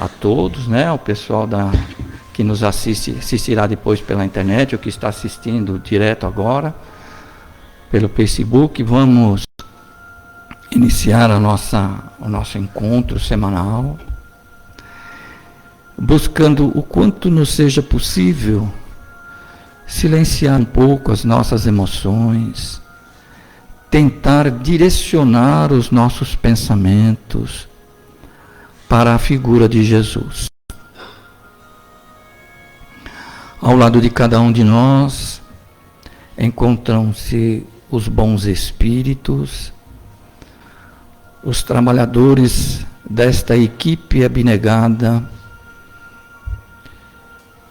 a todos, né? O pessoal que nos assistirá depois pela internet, ou que está assistindo direto agora pelo Facebook. Vamos iniciar o nosso encontro semanal, buscando o quanto nos seja possível silenciar um pouco as nossas emoções, tentar direcionar os nossos pensamentos para a figura de Jesus. Ao lado de cada um de nós encontram-se os bons espíritos, os trabalhadores desta equipe abnegada,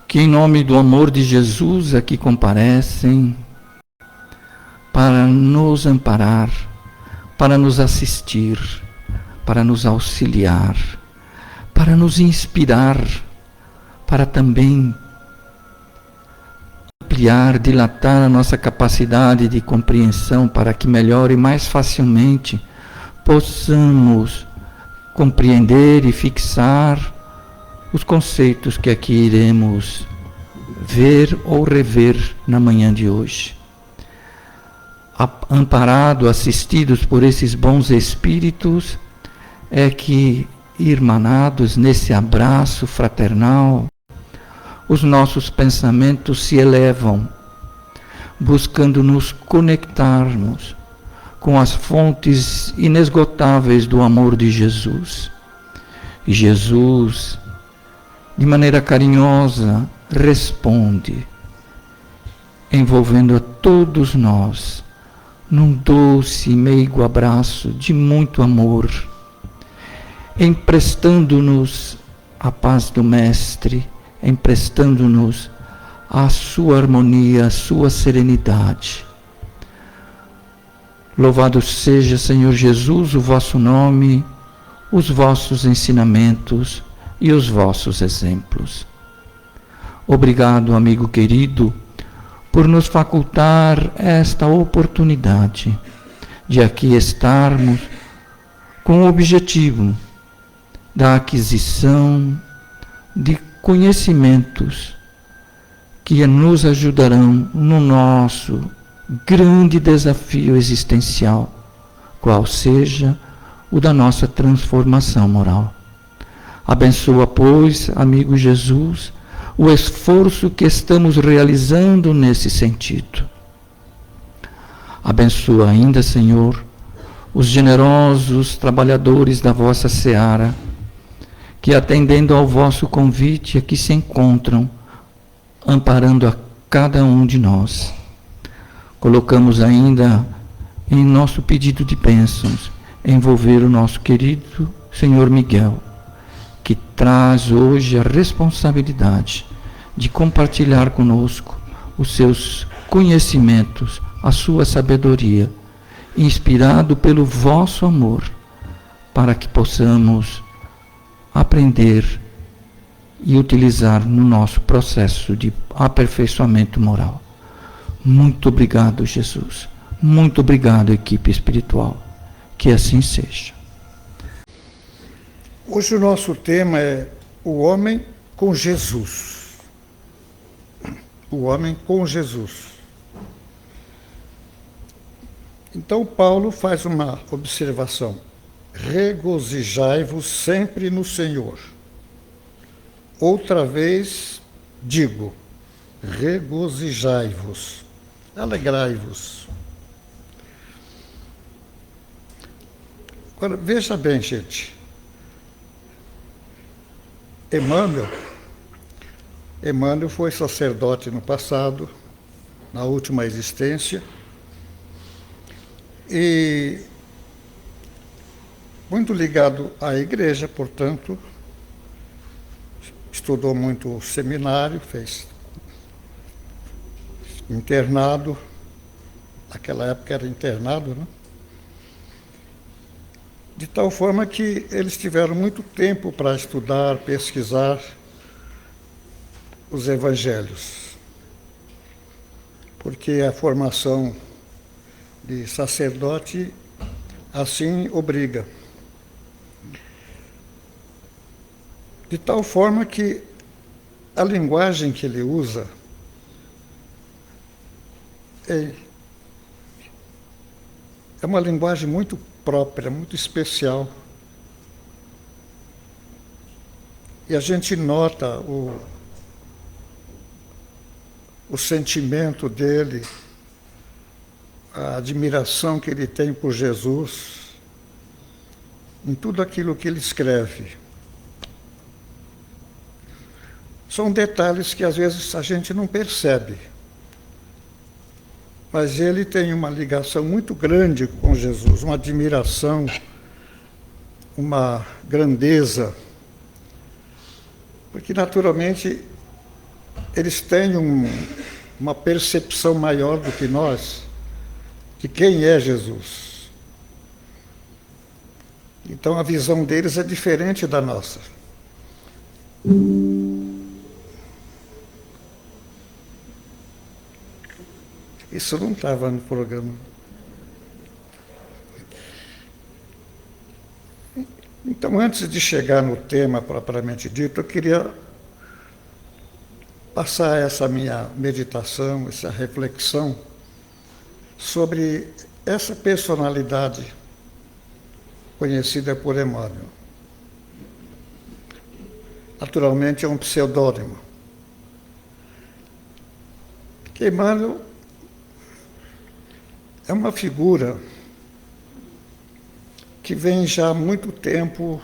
que em nome do amor de Jesus aqui comparecem para nos amparar, para nos assistir, para nos auxiliar, para nos inspirar, para também ampliar, dilatar a nossa capacidade de compreensão, para que melhor e mais facilmente possamos compreender e fixar os conceitos que aqui iremos ver ou rever na manhã de hoje. Amparados, assistidos por esses bons espíritos, é que, irmanados nesse abraço fraternal, os nossos pensamentos se elevam, buscando nos conectarmos com as fontes inesgotáveis do amor de Jesus. E Jesus, de maneira carinhosa, responde, envolvendo a todos nós num doce e meigo abraço de muito amor, emprestando-nos a paz do Mestre, emprestando-nos a sua harmonia, a sua serenidade. Louvado seja, Senhor Jesus, o vosso nome, os vossos ensinamentos e os vossos exemplos. Obrigado, amigo querido, por nos facultar esta oportunidade de aqui estarmos com o objetivo da aquisição de conhecimentos que nos ajudarão no nosso grande desafio existencial, qual seja o da nossa transformação moral. Abençoa, pois, amigo Jesus, o esforço que estamos realizando nesse sentido. Abençoa ainda, Senhor, os generosos trabalhadores da vossa seara, que, atendendo ao vosso convite, aqui se encontram, amparando a cada um de nós. Colocamos ainda em nosso pedido de bênçãos, envolver o nosso querido Senhor Miguel, que traz hoje a responsabilidade de compartilhar conosco os seus conhecimentos, a sua sabedoria, inspirado pelo vosso amor, para que possamos aprender e utilizar no nosso processo de aperfeiçoamento moral. Muito obrigado, Jesus. Muito obrigado, equipe espiritual. Que assim seja. Hoje o nosso tema é o homem com Jesus. O homem com Jesus. Então Paulo faz uma observação. Regozijai-vos sempre no Senhor. Outra vez digo, regozijai-vos, alegrai-vos. Agora, veja bem, gente. Emmanuel foi sacerdote no passado, na última existência, e muito ligado à igreja, portanto, estudou muito seminário, fez internado, naquela época era internado, né? De tal forma que eles tiveram muito tempo para estudar, pesquisar os evangelhos, porque a formação de sacerdote assim obriga. De tal forma que a linguagem que ele usa é uma linguagem muito própria, muito especial. E a gente nota o sentimento dele, a admiração que ele tem por Jesus, em tudo aquilo que ele escreve. São detalhes que às vezes a gente não percebe, mas ele tem uma ligação muito grande com Jesus, uma admiração, uma grandeza, porque naturalmente eles têm uma percepção maior do que nós de quem é Jesus. Então a visão deles é diferente da nossa. Isso não estava no programa. Então, antes de chegar no tema propriamente dito, eu queria passar essa minha meditação, essa reflexão sobre essa personalidade conhecida por Emmanuel. Naturalmente é um pseudônimo. Que Emmanuel é uma figura que vem já há muito tempo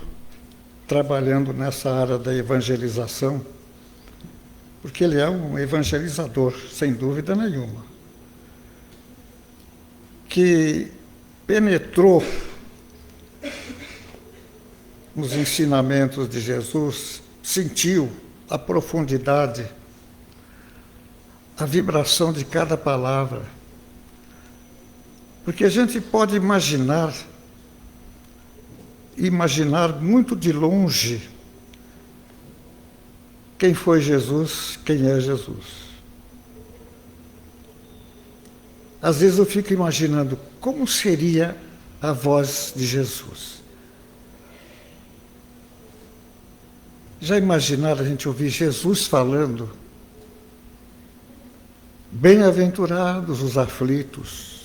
trabalhando nessa área da evangelização, porque ele é um evangelizador, sem dúvida nenhuma, que penetrou nos ensinamentos de Jesus, sentiu a profundidade, a vibração de cada palavra. Porque a gente pode imaginar muito de longe quem foi Jesus, quem é Jesus. Às vezes eu fico imaginando como seria a voz de Jesus. Já imaginaram a gente ouvir Jesus falando? Bem-aventurados os aflitos,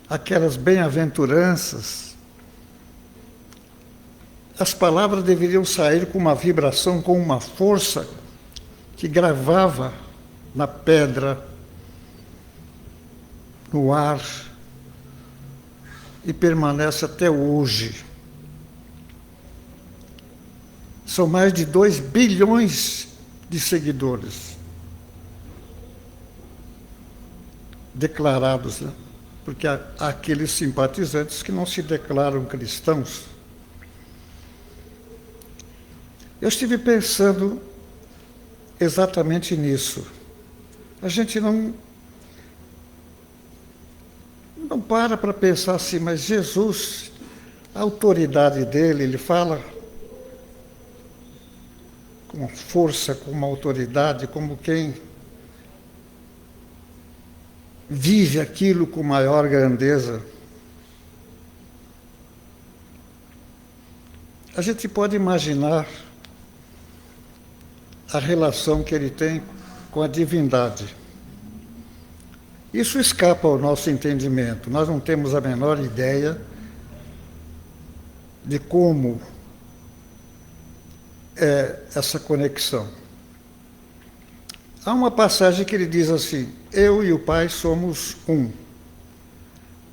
aquelas bem-aventuranças, as palavras deveriam sair com uma vibração, com uma força que gravava na pedra, no ar, e permanece até hoje. São mais de 2 bilhões de seguidores declarados, né? Porque há aqueles simpatizantes que não se declaram cristãos. Eu estive pensando exatamente nisso. A gente não para pensar assim, mas Jesus, a autoridade dele, ele fala com força, com uma autoridade, como quem vive aquilo com maior grandeza. A gente pode imaginar a relação que ele tem com a divindade. Isso escapa ao nosso entendimento. Nós não temos a menor ideia de como é essa conexão. Há uma passagem que ele diz assim: eu e o Pai somos um.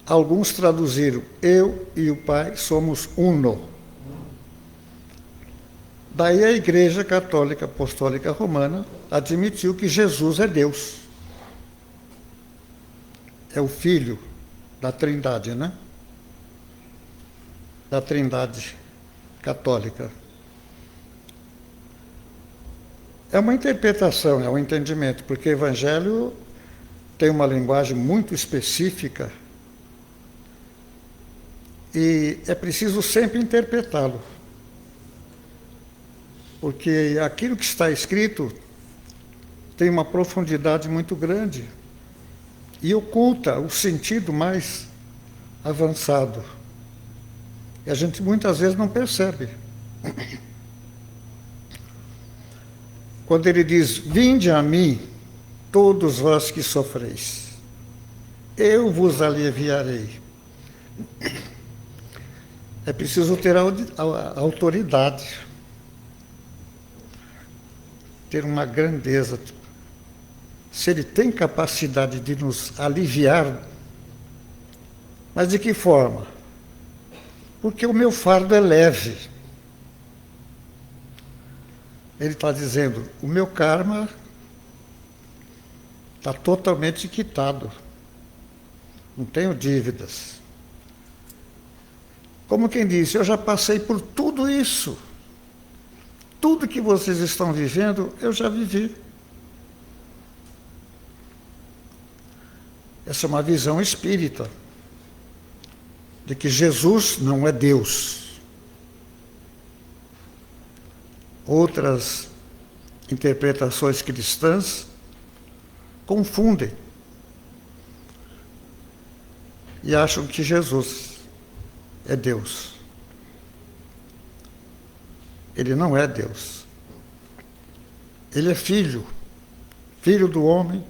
Alguns traduziram: eu e o Pai somos uno. Daí a Igreja Católica Apostólica Romana admitiu que Jesus é Deus. É o Filho da Trindade, né? Da Trindade Católica. É uma interpretação, é um entendimento, porque o Evangelho tem uma linguagem muito específica e é preciso sempre interpretá-lo. Porque aquilo que está escrito tem uma profundidade muito grande e oculta o sentido mais avançado. E a gente muitas vezes não percebe. Quando ele diz: vinde a mim, todos vós que sofreis, eu vos aliviarei. É preciso ter a autoridade, ter uma grandeza. Se ele tem capacidade de nos aliviar, mas de que forma? Porque o meu fardo é leve. Ele está dizendo: o meu karma está totalmente quitado. Não tenho dívidas. Como quem disse, eu já passei por tudo isso. Tudo que vocês estão vivendo, eu já vivi. Essa é uma visão espírita, de que Jesus não é Deus. Outras interpretações cristãs confundem e acham que Jesus é Deus. Ele não é Deus. Ele é filho, filho do homem,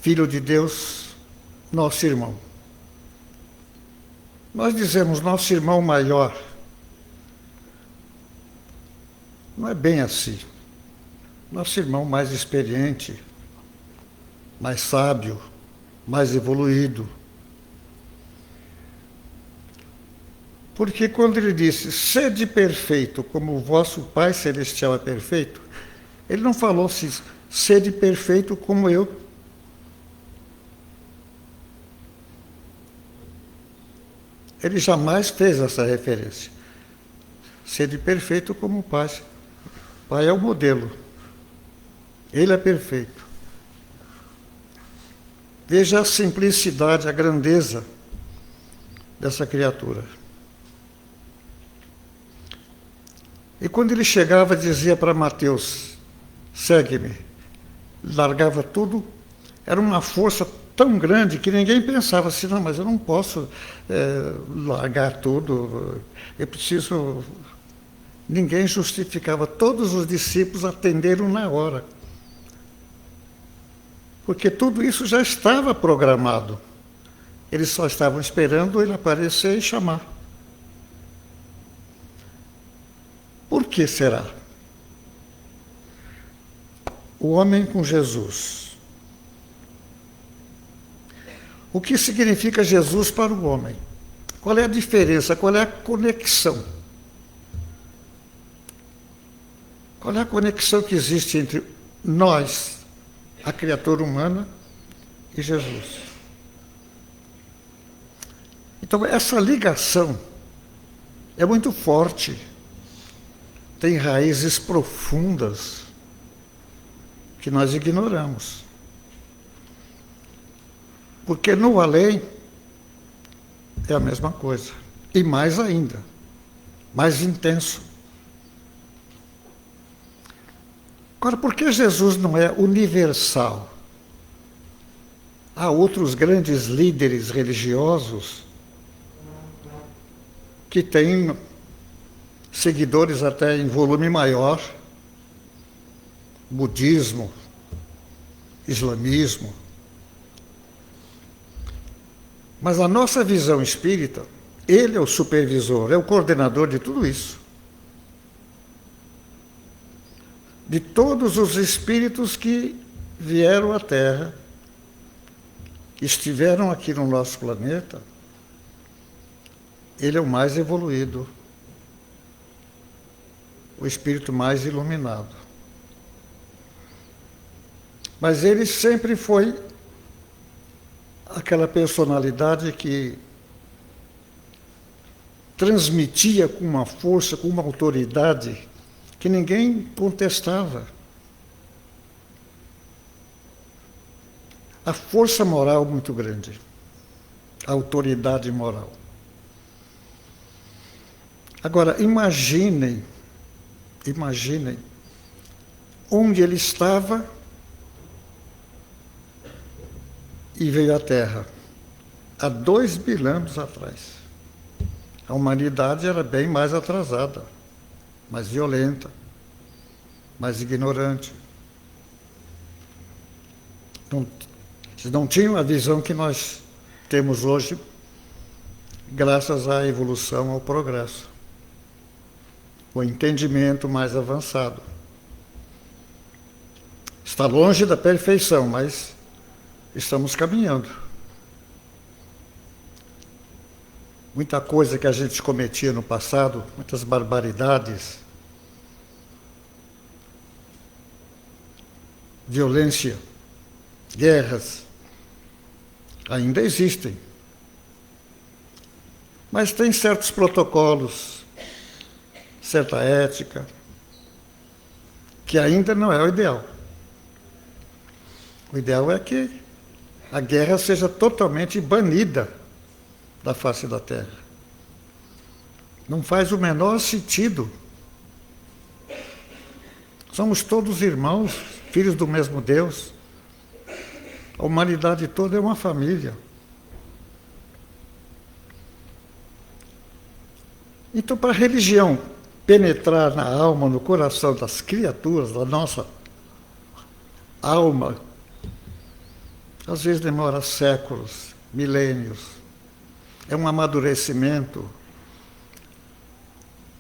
filho de Deus, nosso irmão. Nós dizemos nosso irmão maior. Não é bem assim. Nosso irmão mais experiente, mais sábio, mais evoluído. Porque quando ele disse, sede perfeito, como o vosso Pai Celestial é perfeito, ele não falou assim, sede perfeito como eu. Ele jamais fez essa referência. Sede perfeito como o Pai. O Pai é o modelo. Ele é perfeito. Veja a simplicidade, a grandeza dessa criatura. E quando ele chegava, dizia para Mateus, segue-me. Largava tudo. Era uma força tão grande que ninguém pensava assim, não, mas eu não posso largar tudo. Eu preciso... Ninguém justificava. Todos os discípulos atenderam na hora. Porque tudo isso já estava programado. Eles só estavam esperando ele aparecer e chamar. Por que será? O homem com Jesus. O que significa Jesus para o homem? Qual é a diferença? Qual é a conexão? Qual é a conexão que existe entre nós, a criatura humana, e Jesus? Então, essa ligação é muito forte, tem raízes profundas que nós ignoramos. Porque no além é a mesma coisa, e mais ainda, mais intenso. Agora, por que Jesus não é universal? Há outros grandes líderes religiosos que têm seguidores até em volume maior, budismo, islamismo. Mas a nossa visão espírita, ele é o supervisor, é o coordenador de tudo isso. De todos os espíritos que vieram à Terra, que estiveram aqui no nosso planeta, ele é o mais evoluído, o espírito mais iluminado. Mas ele sempre foi aquela personalidade que transmitia com uma força, com uma autoridade que ninguém contestava. A força moral muito grande, a autoridade moral. Agora, imaginem onde ele estava e veio à Terra, há 2.000 anos atrás. A humanidade era bem mais atrasada, mais violenta, mais ignorante. Não tinham a visão que nós temos hoje, graças à evolução, ao progresso, o entendimento mais avançado. Está longe da perfeição, mas estamos caminhando. Muita coisa que a gente cometia no passado, muitas barbaridades, violência, guerras, ainda existem. Mas tem certos protocolos, certa ética, que ainda não é o ideal. O ideal é que a guerra seja totalmente banida da face da terra. Não faz o menor sentido. Somos todos irmãos, filhos do mesmo Deus. A humanidade toda é uma família. Então, para a religião penetrar na alma, no coração das criaturas, da nossa alma, às vezes demora séculos, milênios. É um amadurecimento.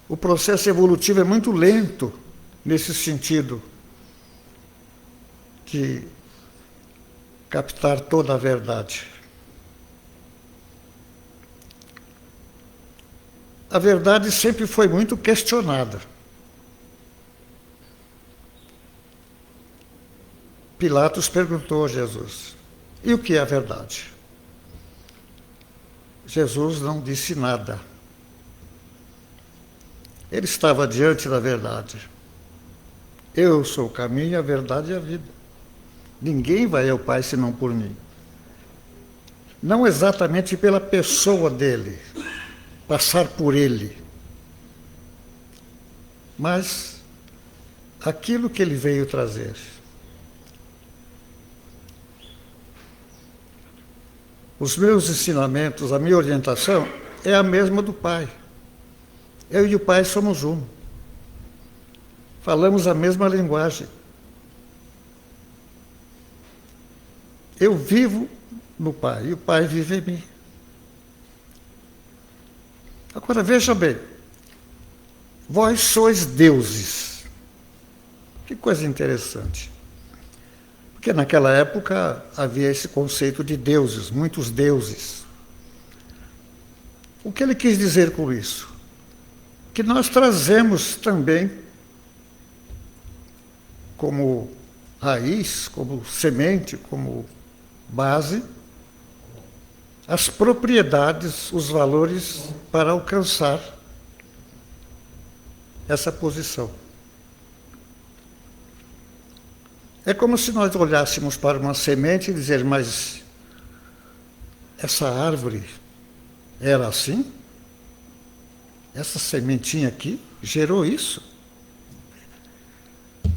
O processo evolutivo é muito lento nesse sentido de captar toda a verdade. A verdade sempre foi muito questionada. Pilatos perguntou a Jesus: e o que é a verdade? Jesus não disse nada. Ele estava diante da verdade. Eu sou o caminho, a verdade e a vida. Ninguém vai ao Pai senão por mim. Não exatamente pela pessoa dele, passar por ele, mas aquilo que ele veio trazer. Os meus ensinamentos, a minha orientação é a mesma do Pai. Eu e o Pai somos um. Falamos a mesma linguagem. Eu vivo no Pai e o Pai vive em mim. Agora veja bem, vós sois deuses. Que coisa interessante. Porque naquela época havia esse conceito de deuses, muitos deuses. O que ele quis dizer com isso? Que nós trazemos também, como raiz, como semente, como base, as propriedades, os valores para alcançar essa posição. É como se nós olhássemos para uma semente e dizer, mas essa árvore era assim? Essa sementinha aqui gerou isso?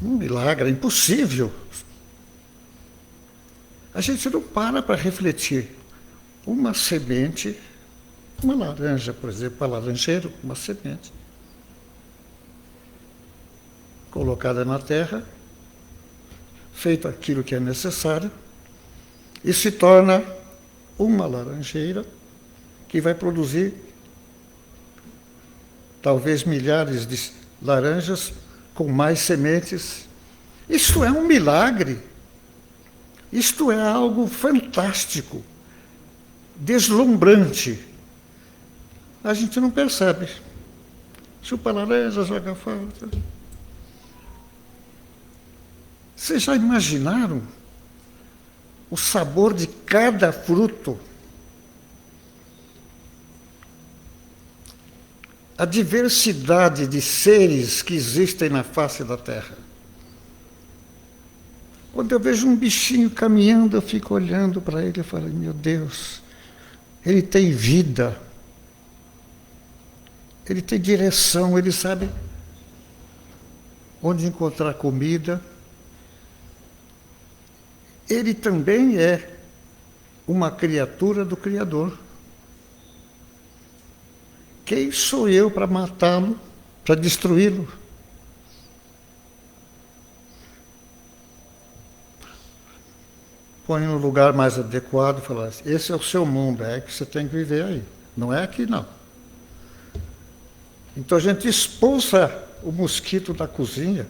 Um milagre, é impossível. A gente não para refletir. Uma semente, uma laranja, por exemplo, para laranjeiro, uma semente, colocada na terra, feito aquilo que é necessário, e se torna uma laranjeira que vai produzir talvez milhares de laranjas com mais sementes. Isto é um milagre. Isto é algo fantástico, deslumbrante. A gente não percebe. Chupa laranja, joga fora. Vocês já imaginaram o sabor de cada fruto? A diversidade de seres que existem na face da Terra. Quando eu vejo um bichinho caminhando, eu fico olhando para ele e falo, meu Deus, ele tem vida, ele tem direção, ele sabe onde encontrar comida. Ele também é uma criatura do Criador, quem sou eu para matá-lo, para destruí-lo? Põe no lugar mais adequado e fala assim, esse é o seu mundo, é que você tem que viver aí. Não é aqui, não. Então a gente expulsa o mosquito da cozinha.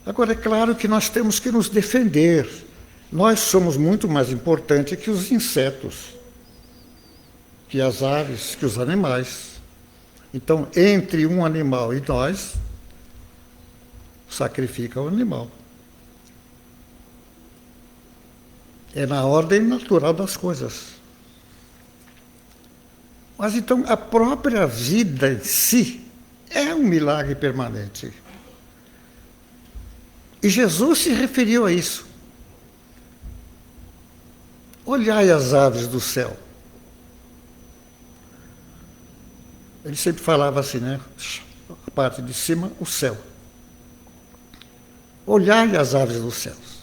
Agora, é claro que nós temos que nos defender. Nós somos muito mais importantes que os insetos, que as aves, que os animais. Então, entre um animal e nós, sacrifica o animal. É na ordem natural das coisas. Mas então a própria vida em si é um milagre permanente. E Jesus se referiu a isso. Olhai as aves do céu. Ele sempre falava assim, né? A parte de cima, o céu. Olhai as aves dos céus.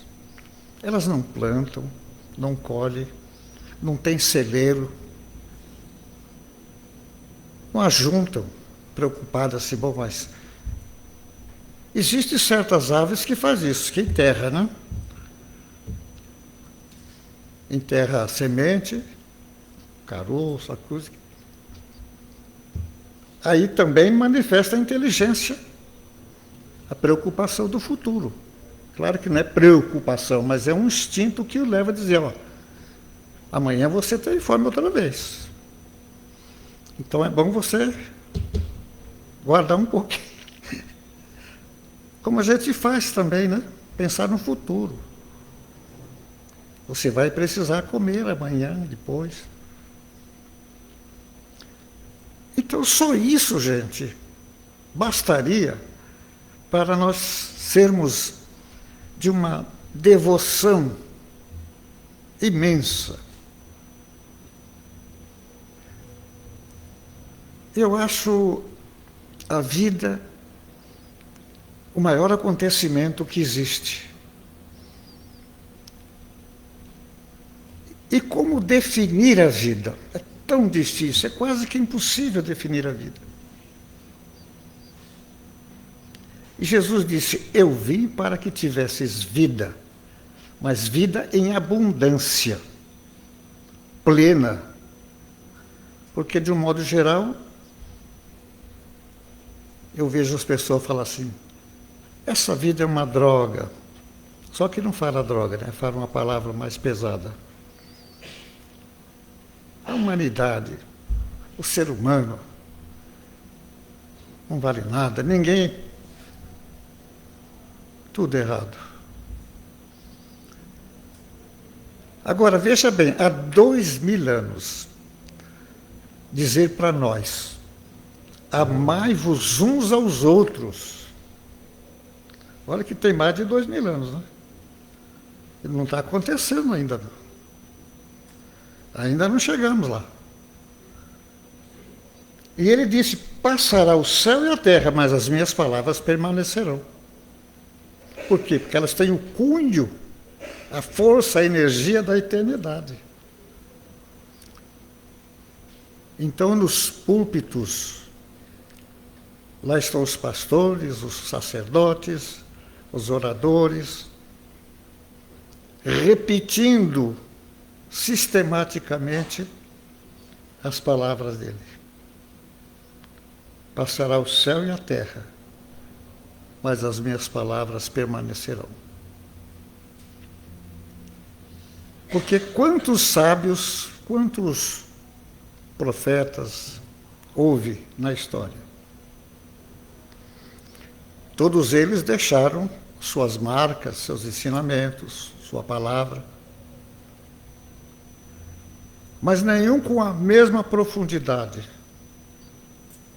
Elas não plantam, não colhem, não têm celeiro, não ajuntam, preocupadas assim, bom, mas existem certas aves que fazem isso, que enterra, né? Enterra a semente, caroço, a coisa. Aí também manifesta a inteligência, a preocupação do futuro. Claro que não é preocupação, mas é um instinto que o leva a dizer, ó, amanhã você tem fome outra vez. Então é bom você guardar um pouquinho. Como a gente faz também, né? Pensar no futuro. Você vai precisar comer amanhã, depois. Então só isso, gente, bastaria para nós sermos de uma devoção imensa. Eu acho a vida o maior acontecimento que existe. E como definir a vida? É tão difícil, é quase que impossível definir a vida. E Jesus disse, eu vim para que tivesses vida, mas vida em abundância, plena. Porque, de um modo geral, eu vejo as pessoas falar assim, essa vida é uma droga. Só que não fala droga, né? Fala uma palavra mais pesada. A humanidade, o ser humano, não vale nada, ninguém... Tudo errado. Agora, veja bem, há 2000 anos, dizer para nós, amai-vos uns aos outros. Olha que tem mais de 2000 anos, né? E não está acontecendo ainda. Não. Ainda não chegamos lá. E ele disse, passará o céu e a terra, mas as minhas palavras permanecerão. Por quê? Porque elas têm o cunho, a força, a energia da eternidade. Então, nos púlpitos, lá estão os pastores, os sacerdotes, os oradores, repetindo sistematicamente as palavras dele. Passará o céu e a terra, mas as minhas palavras permanecerão. Porque quantos sábios, quantos profetas houve na história? Todos eles deixaram suas marcas, seus ensinamentos, sua palavra, mas nenhum com a mesma profundidade.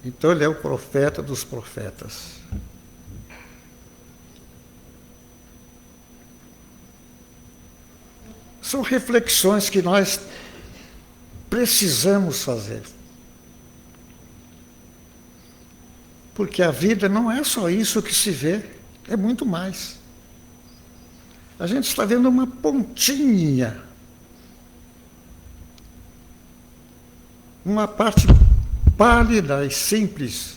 Então ele é o profeta dos profetas. São reflexões que nós precisamos fazer. Porque a vida não é só isso que se vê, é muito mais. A gente está vendo uma pontinha, uma parte pálida e simples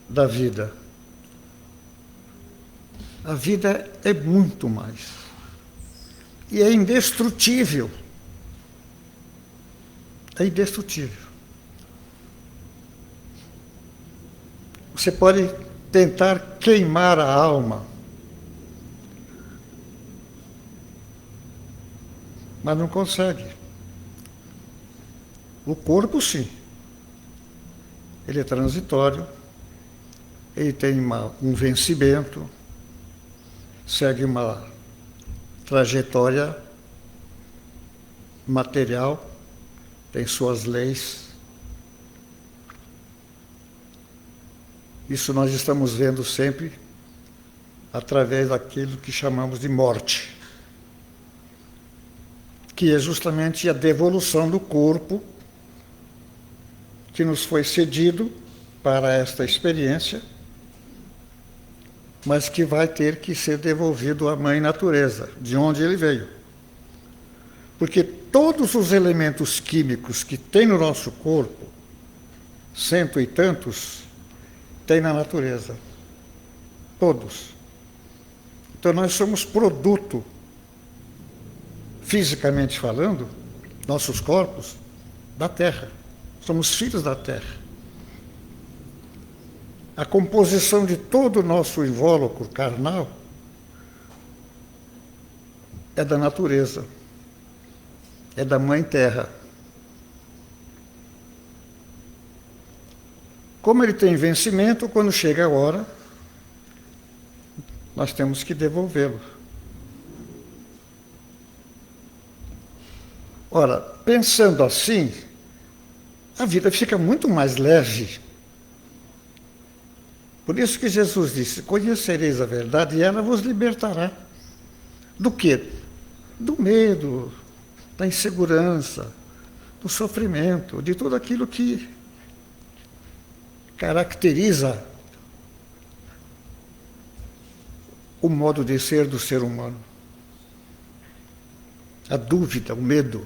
da vida. A vida é muito mais. E é indestrutível. É indestrutível. Você pode tentar queimar a alma, mas não consegue. O corpo, sim. Ele é transitório, ele tem um vencimento, segue uma trajetória material, tem suas leis. Isso nós estamos vendo sempre através daquilo que chamamos de morte, que é justamente a devolução do corpo que nos foi cedido para esta experiência, mas que vai ter que ser devolvido à Mãe Natureza, de onde ele veio. Porque todos os elementos químicos que tem no nosso corpo, 100 e tantos, tem na natureza. Todos. Então nós somos produto, fisicamente falando, nossos corpos, da Terra. Somos filhos da Terra. A composição de todo o nosso invólucro carnal é da natureza, é da Mãe Terra. Como ele tem vencimento, quando chega a hora, nós temos que devolvê-lo. Ora, pensando assim, a vida fica muito mais leve. Por isso que Jesus disse: conhecereis a verdade e ela vos libertará. Do quê? Do medo, da insegurança, do sofrimento, de tudo aquilo que caracteriza o modo de ser do ser humano. A dúvida, o medo,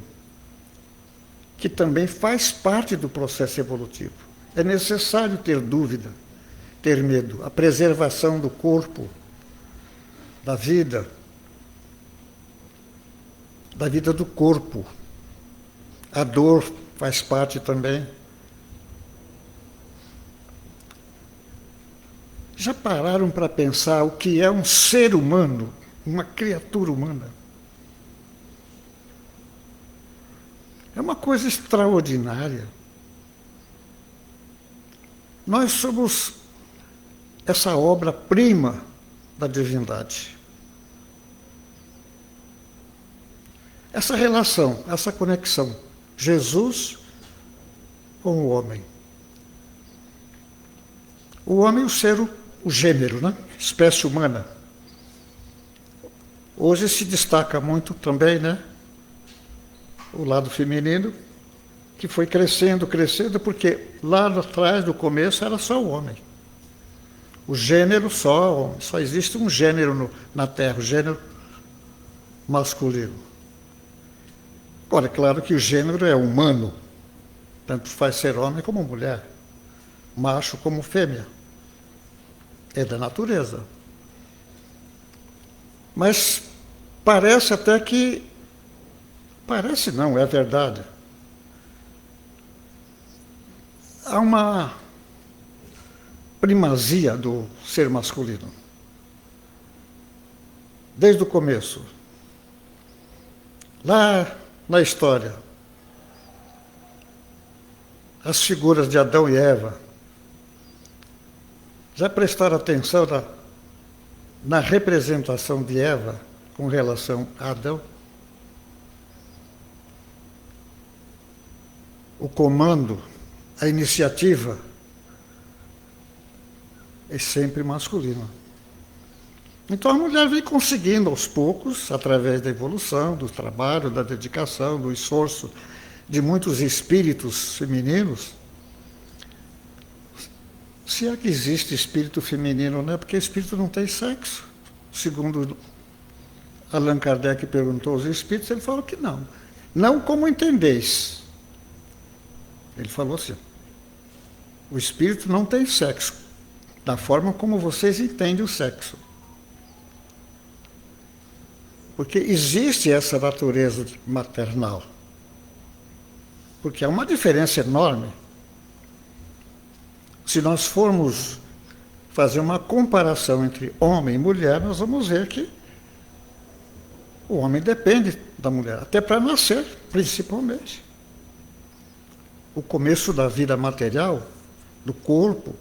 que também faz parte do processo evolutivo. É necessário ter dúvida, ter medo. A preservação do corpo, da vida do corpo. A dor faz parte também. Já pararam para pensar o que é um ser humano, uma criatura humana? É uma coisa extraordinária. Nós somos essa obra-prima da divindade. Essa relação, essa conexão, Jesus com o homem. O homem, o gênero, né? Espécie humana. Hoje se destaca muito também, né? O lado feminino, que foi crescendo, porque lá atrás, no começo, era só o homem. O gênero só homem. Só existe um gênero na Terra, o gênero masculino. Agora, é claro que o gênero é humano. Tanto faz ser homem como mulher. Macho como fêmea. É da natureza. Mas parece até que... Parece não, é verdade. Há uma primazia do ser masculino. Desde o começo. Lá na história. As figuras de Adão e Eva. Já prestaram atenção na representação de Eva com relação a Adão? O comando, a iniciativa é sempre masculina. Então a mulher vem conseguindo aos poucos, através da evolução, do trabalho, da dedicação, do esforço de muitos espíritos femininos. Se é que existe espírito feminino, não é porque espírito não tem sexo. Segundo Allan Kardec perguntou aos espíritos, ele falou que não. Não como entendeis. Ele falou assim. O espírito não tem sexo, da forma como vocês entendem o sexo. Porque existe essa natureza maternal. Porque há uma diferença enorme. Se nós formos fazer uma comparação entre homem e mulher, nós vamos ver que o homem depende da mulher, até para nascer, principalmente. O começo da vida material, do corpo,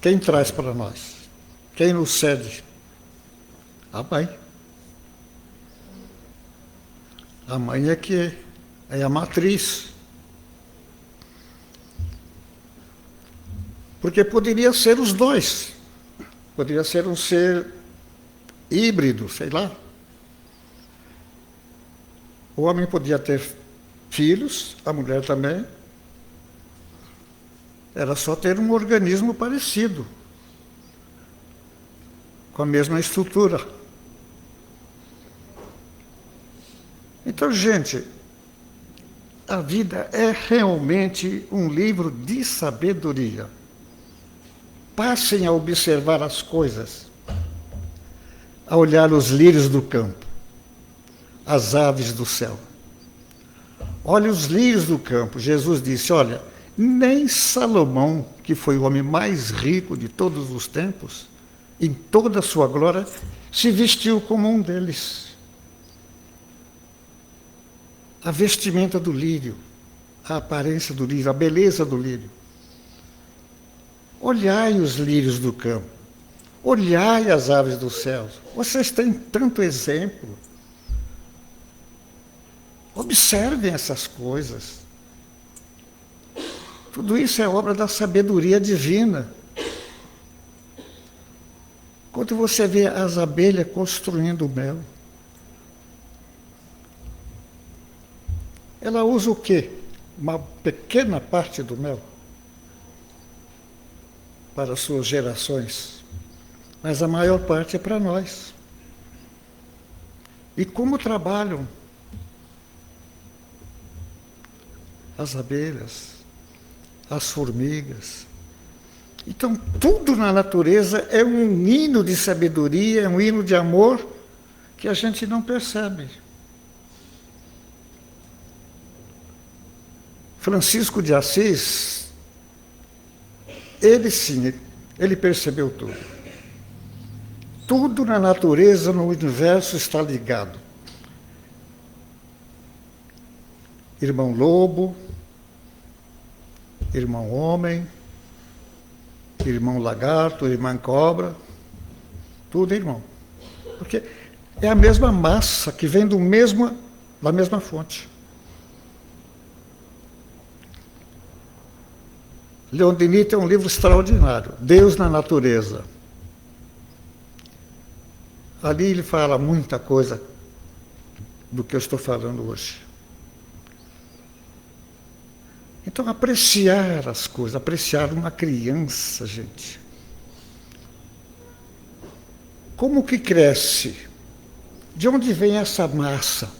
quem traz para nós? Quem nos cede? A mãe. A mãe é que é a matriz. Porque poderia ser os dois. Poderia ser um ser híbrido, sei lá. O homem podia ter filhos, a mulher também. Era só ter um organismo parecido, com a mesma estrutura. Então, gente, a vida é realmente um livro de sabedoria. Passem a observar as coisas, a olhar os lírios do campo, as aves do céu. Olha os lírios do campo. Jesus disse, olha, nem Salomão, que foi o homem mais rico de todos os tempos, em toda a sua glória, se vestiu como um deles. A vestimenta do lírio, a aparência do lírio, a beleza do lírio. Olhai os lírios do campo, olhai as aves do céu. Vocês têm tanto exemplo. Observem essas coisas. Tudo isso é obra da sabedoria divina. Quando você vê as abelhas construindo mel, ela usa o quê? Uma pequena parte do mel para as suas gerações, mas a maior parte é para nós. E como trabalham as abelhas, as formigas. Então, tudo na natureza é um hino de sabedoria, é um hino de amor que a gente não percebe. Francisco de Assis, ele sim, ele percebeu tudo. Tudo na natureza, no universo está ligado. Irmão lobo, irmão homem, irmão lagarto, irmã cobra, tudo é irmão. Porque é a mesma massa que vem da mesma fonte. Leon Denis tem um livro extraordinário, Deus na Natureza. Ali ele fala muita coisa do que eu estou falando hoje. Então, apreciar as coisas, apreciar uma criança, gente. Como que cresce? De onde vem essa massa?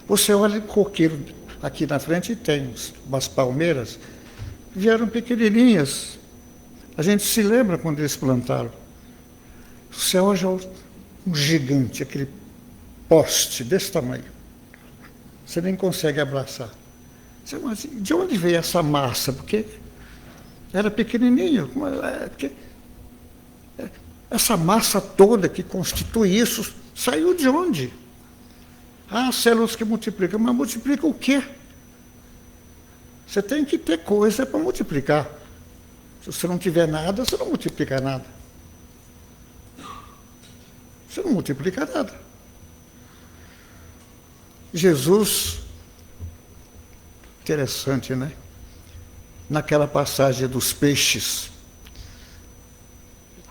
Você olha o coqueiro aqui na frente e tem umas palmeiras, vieram pequenininhas. A gente se lembra quando eles plantaram. Você olha um gigante, aquele poste desse tamanho. Você nem consegue abraçar. Mas de onde veio essa massa? Porque era pequenininho. Essa massa toda que constitui isso, saiu de onde? Ah, células que multiplicam. Mas multiplica o quê? Você tem que ter coisa para multiplicar. Se você não tiver nada, você não multiplica nada. Você não multiplica nada. Jesus, interessante, né? Naquela passagem dos peixes,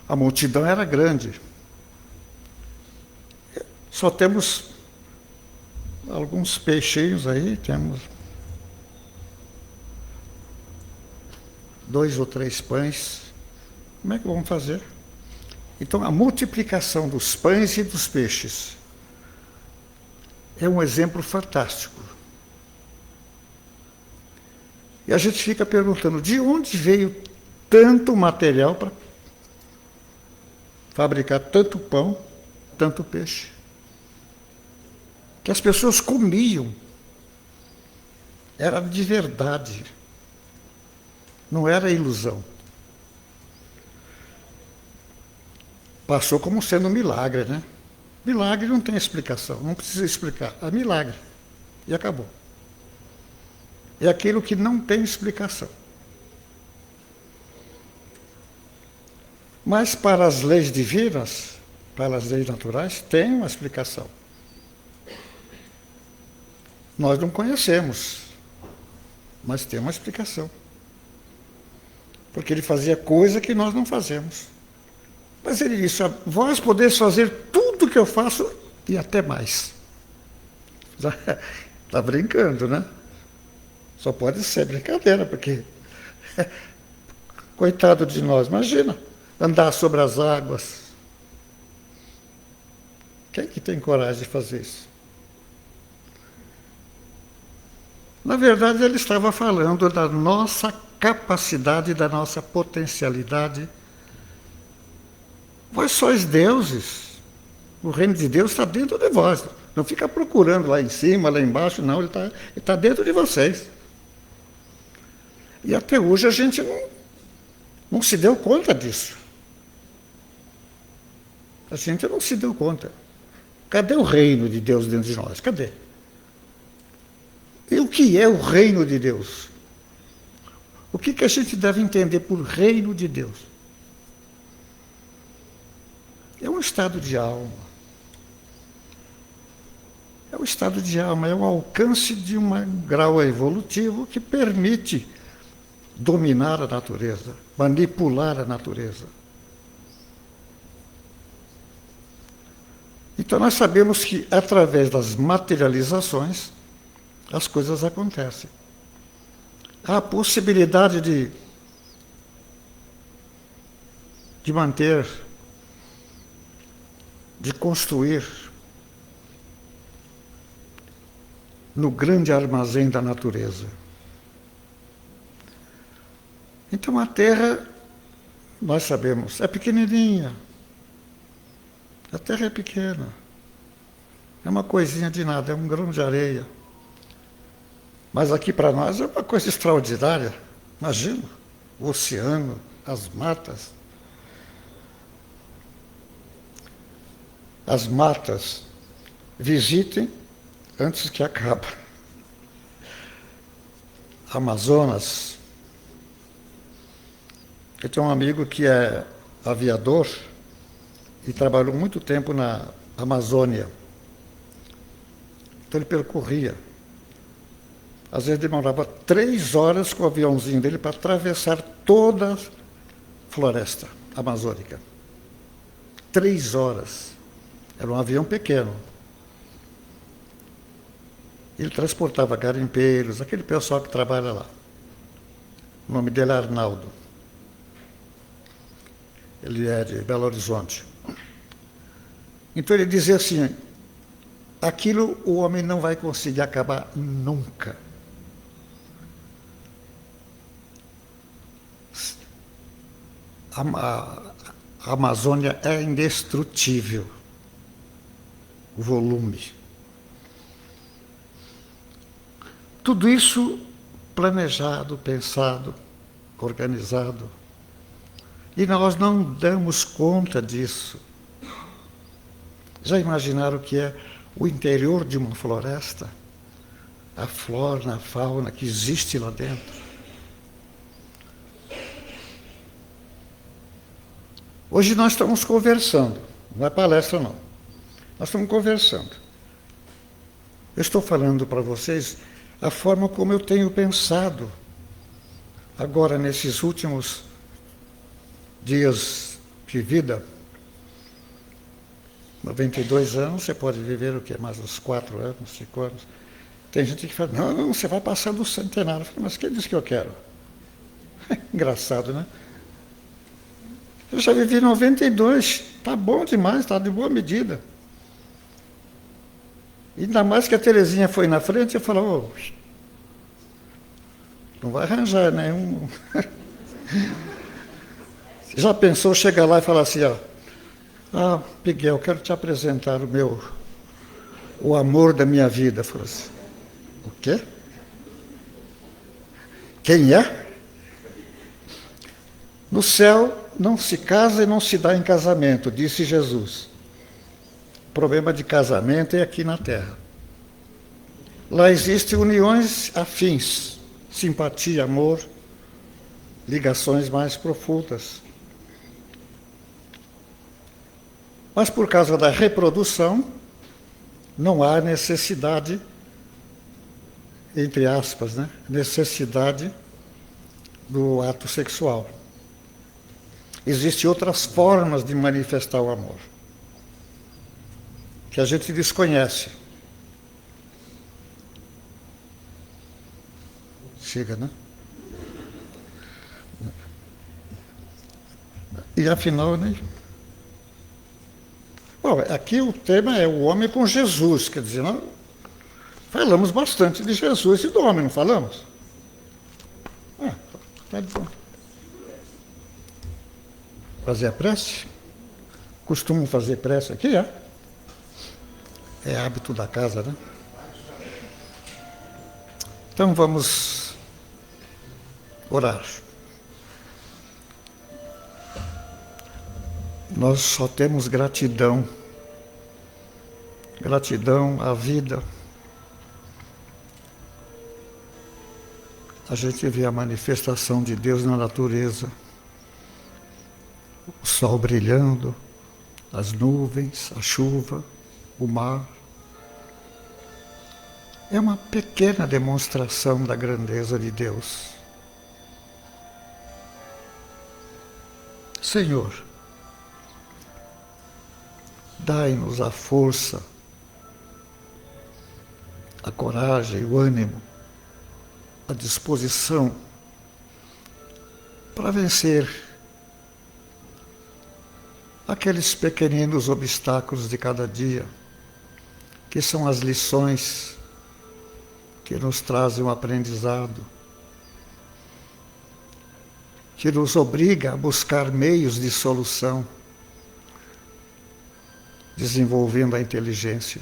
a multidão era grande. Só temos alguns peixinhos aí, temos 2 ou 3 pães. Como é que vamos fazer? Então, a multiplicação dos pães e dos peixes é um exemplo fantástico. E a gente fica perguntando, de onde veio tanto material para fabricar tanto pão, tanto peixe? Que as pessoas comiam. Era de verdade. Não era ilusão. Passou como sendo um milagre, né? Milagre não tem explicação, não precisa explicar. É milagre. E acabou. É aquilo que não tem explicação. Mas para as leis divinas, para as leis naturais, tem uma explicação. Nós não conhecemos, mas tem uma explicação. Porque ele fazia coisa que nós não fazemos. Mas ele disse, vós podeis fazer tudo que eu faço e até mais. Está brincando, né? Só pode ser brincadeira, porque coitado de nós, imagina, andar sobre as águas. Quem que tem coragem de fazer isso? Na verdade, ele estava falando da nossa capacidade, da nossa potencialidade. Vós sois deuses. O reino de Deus está dentro de vós. Não fica procurando lá em cima, lá embaixo, não. Ele está dentro de vocês. E até hoje a gente não se deu conta disso. A gente não se deu conta. Cadê o reino de Deus dentro de nós? Cadê? E o que é o reino de Deus? O que a gente deve entender por reino de Deus? É um estado de alma. É um estado de alma, é o alcance de um grau evolutivo que permite dominar a natureza, manipular a natureza. Então nós sabemos que através das materializações as coisas acontecem. Há a possibilidade de manter, de construir no grande armazém da natureza. Então a Terra, nós sabemos, é pequenininha. A Terra é pequena. É uma coisinha de nada, é um grão de areia. Mas aqui para nós é uma coisa extraordinária. Imagina, o oceano, as matas. As matas, visitem antes que acabe. Amazonas. Eu tenho um amigo que é aviador e trabalhou muito tempo na Amazônia. Então ele percorria. Às vezes demorava 3 horas com o aviãozinho dele para atravessar toda a floresta amazônica. 3 horas. Era um avião pequeno. Ele transportava garimpeiros, aquele pessoal que trabalha lá. O nome dele é Arnaldo. Ele é de Belo Horizonte. Então ele dizia assim, aquilo o homem não vai conseguir acabar nunca. A Amazônia é indestrutível. O volume. Tudo isso planejado, pensado, organizado. E nós não damos conta disso. Já imaginaram o que é o interior de uma floresta? A flora, a fauna que existe lá dentro? Hoje nós estamos conversando, não é palestra não. Nós estamos conversando. Eu estou falando para vocês a forma como eu tenho pensado agora nesses últimos dias de vida. 92 anos, você pode viver o quê? Mais uns 4 anos, 5 anos. Tem gente que fala, não, você vai passar do centenário. Eu falo, mas quem disse que eu quero? Engraçado, né? Eu já vivi 92, está bom demais, está de boa medida. Ainda mais que a Terezinha foi na frente e falou, Não vai arranjar nenhum. Já pensou chegar lá e falar assim, ó, Miguel, quero te apresentar o amor da minha vida. Falou assim, o quê? Quem é? No céu não se casa e não se dá em casamento, disse Jesus. O problema de casamento é aqui na terra. Lá existem uniões afins, simpatia, amor, ligações mais profundas. Mas por causa da reprodução, não há necessidade, entre aspas, né? Necessidade do ato sexual. Existem outras formas de manifestar o amor, que a gente desconhece. Chega, né? E afinal, né? Bom, aqui o tema é o homem com Jesus, quer dizer, nós falamos bastante de Jesus e do homem, não falamos? Tá bom. Fazer a prece? Costumam fazer prece aqui, é? É hábito da casa, né? Então vamos orar. Nós só temos gratidão. Gratidão à vida. A gente vê a manifestação de Deus na natureza. O sol brilhando, as nuvens, a chuva, o mar. É uma pequena demonstração da grandeza de Deus. Senhor, dai-nos a força, a coragem, o ânimo, a disposição para vencer aqueles pequeninos obstáculos de cada dia, que são as lições que nos trazem um aprendizado, que nos obriga a buscar meios de solução, desenvolvendo a inteligência.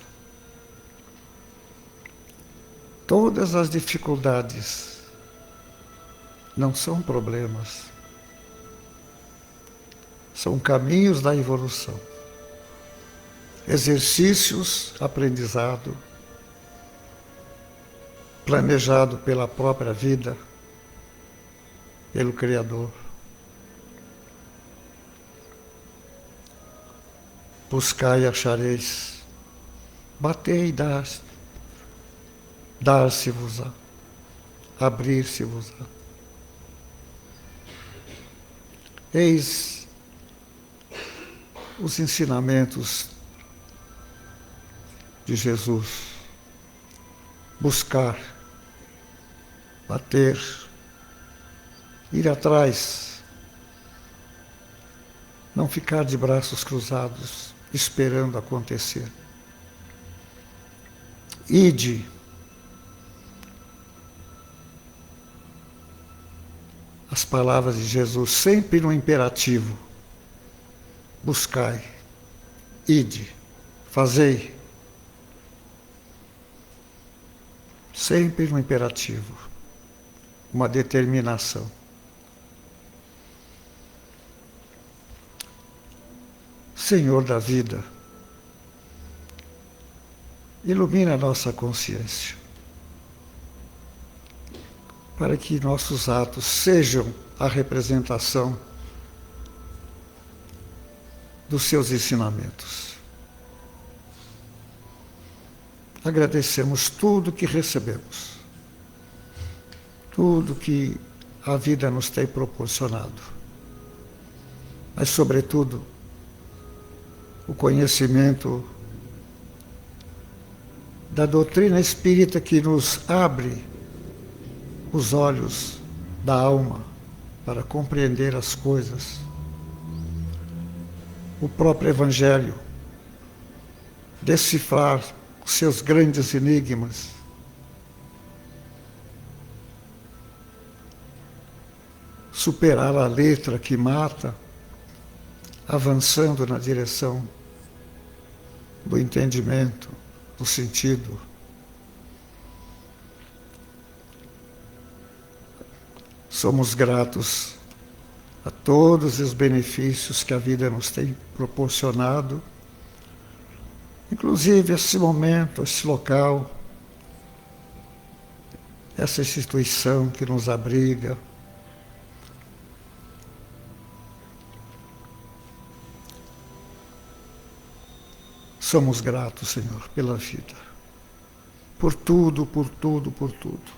Todas as dificuldades não são problemas, são caminhos da evolução, exercícios, aprendizado, planejado pela própria vida, pelo Criador. Buscai e achareis, batei e dar-se-vos-á, abrir-se-vos-á. Eis os ensinamentos de Jesus. Buscar, bater, ir atrás, não ficar de braços cruzados, esperando acontecer. Ide. As palavras de Jesus sempre no imperativo. Buscai, ide, fazei. Sempre no imperativo. Uma determinação. Senhor da vida, ilumina a nossa consciência, para que nossos atos sejam a representação dos seus ensinamentos. Agradecemos tudo que recebemos, tudo que a vida nos tem proporcionado, mas, sobretudo, o conhecimento da doutrina espírita que nos abre os olhos da alma para compreender as coisas. O próprio Evangelho, decifrar os seus grandes enigmas. superar a letra que mata, avançando na direção do entendimento, do sentido. Somos gratos a todos os benefícios que a vida nos tem proporcionado, inclusive esse momento, esse local, essa instituição que nos abriga. Somos gratos, Senhor, pela vida, por tudo, por tudo, por tudo.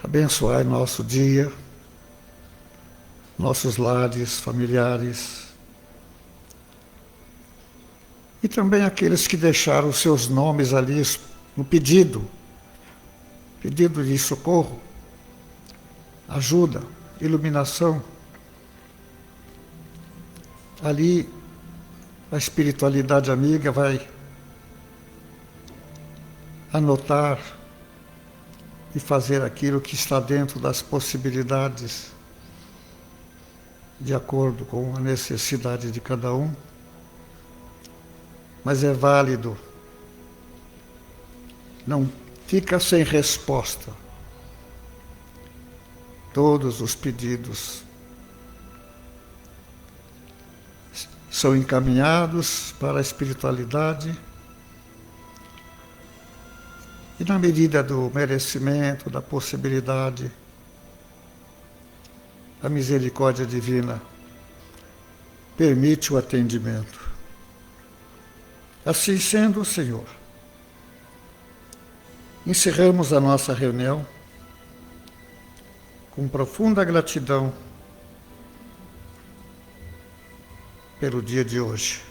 Abençoai nosso dia, nossos lares familiares e também aqueles que deixaram os seus nomes ali no pedido de socorro, ajuda, iluminação. Ali a espiritualidade amiga vai anotar e fazer aquilo que está dentro das possibilidades, de acordo com a necessidade de cada um. Mas é válido, não fica sem resposta. Todos os pedidos são encaminhados para a espiritualidade e, na medida do merecimento, da possibilidade, a misericórdia divina permite o atendimento. Assim sendo, Senhor, encerramos a nossa reunião com profunda gratidão pelo dia de hoje.